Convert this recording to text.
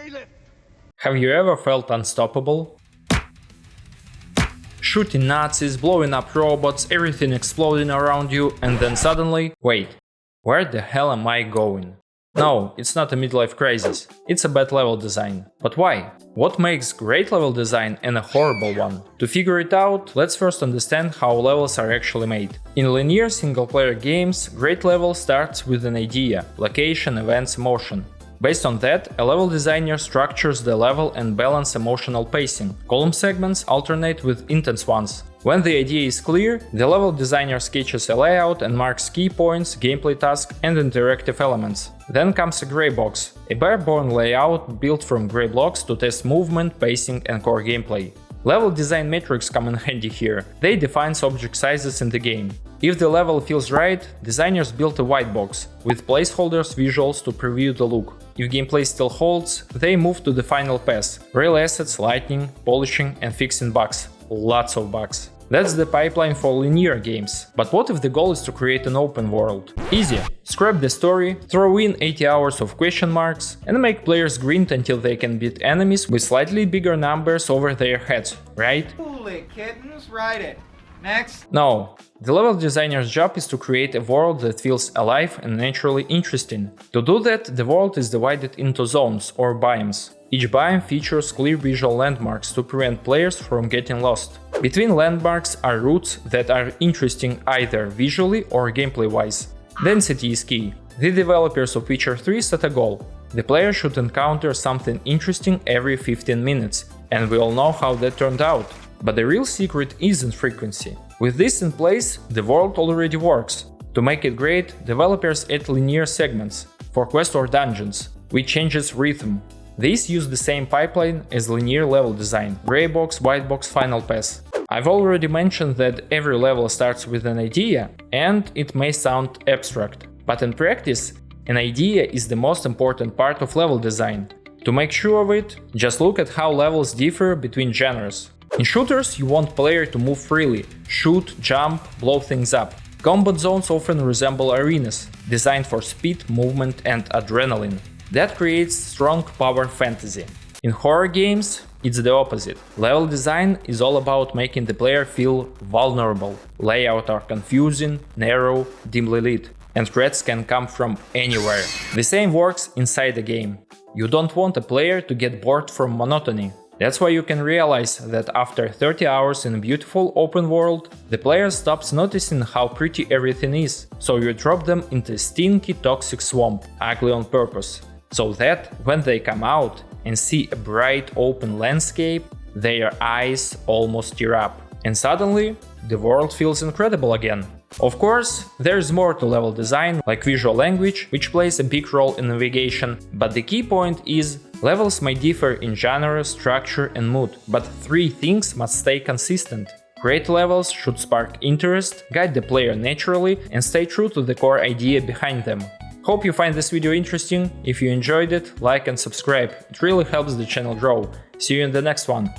bailiff! Have you ever felt unstoppable? Shooting Nazis, blowing up robots, everything exploding around you, and then suddenly, wait, where the hell am I going? No, it's not a midlife crisis, it's a bad level design. But why? What makes great level design and a horrible one? To figure it out, let's first understand how levels are actually made. In linear single-player games, great level starts with an idea, location, events, emotion. Based on that, a level designer structures the level and balance emotional pacing. Column segments alternate with intense ones. When the idea is clear, the level designer sketches a layout and marks key points, gameplay tasks, and interactive elements. Then comes a gray box, a bare-bone layout built from gray blocks to test movement, pacing, and core gameplay. Level design metrics come in handy here. They define object sizes in the game. If the level feels right, designers build a white box, with placeholders visuals to preview the look. If gameplay still holds, they move to the final pass, real assets, lighting, polishing, and fixing bugs. Lots of bugs. That's the pipeline for linear games. But what if the goal is to create an open world? Easy. Scrap the story, throw in 80 hours of question marks, and make players grind until they can beat enemies with slightly bigger numbers over their heads, right? Cool it, kittens, write it. Next. No. The level designer's job is to create a world that feels alive and naturally interesting. To do that, the world is divided into zones or biomes. Each biome features clear visual landmarks to prevent players from getting lost. Between landmarks are routes that are interesting either visually or gameplay-wise. Density is key. The developers of Witcher 3 set a goal. The player should encounter something interesting every 15 minutes, and we all know how that turned out. But the real secret isn't frequency. With this in place, the world already works. To make it great, developers add linear segments for quests or dungeons, which changes rhythm. These use the same pipeline as linear level design: gray box, white box, final pass. I've already mentioned that every level starts with an idea, and it may sound abstract, but in practice, an idea is the most important part of level design. To make sure of it, just look at how levels differ between genres. In shooters, you want player to move freely, shoot, jump, blow things up. Combat zones often resemble arenas, designed for speed, movement, and adrenaline. That creates strong power fantasy. In horror games, it's the opposite. Level design is all about making the player feel vulnerable. Layouts are confusing, narrow, dimly lit, and threats can come from anywhere. The same works inside the game. You don't want a player to get bored from monotony. That's why you can realize that after 30 hours in a beautiful open world, the player stops noticing how pretty everything is, so you drop them into a stinky toxic swamp, ugly on purpose, so that when they come out and see a bright open landscape, their eyes almost tear up, and suddenly the world feels incredible again. Of course, there's more to level design, like visual language, which plays a big role in navigation, but the key point is levels may differ in genre, structure, and mood, but three things must stay consistent. Great levels should spark interest, guide the player naturally, and stay true to the core idea behind them. Hope you find this video interesting. If you enjoyed it, like and subscribe. It really helps the channel grow. See you in the next one.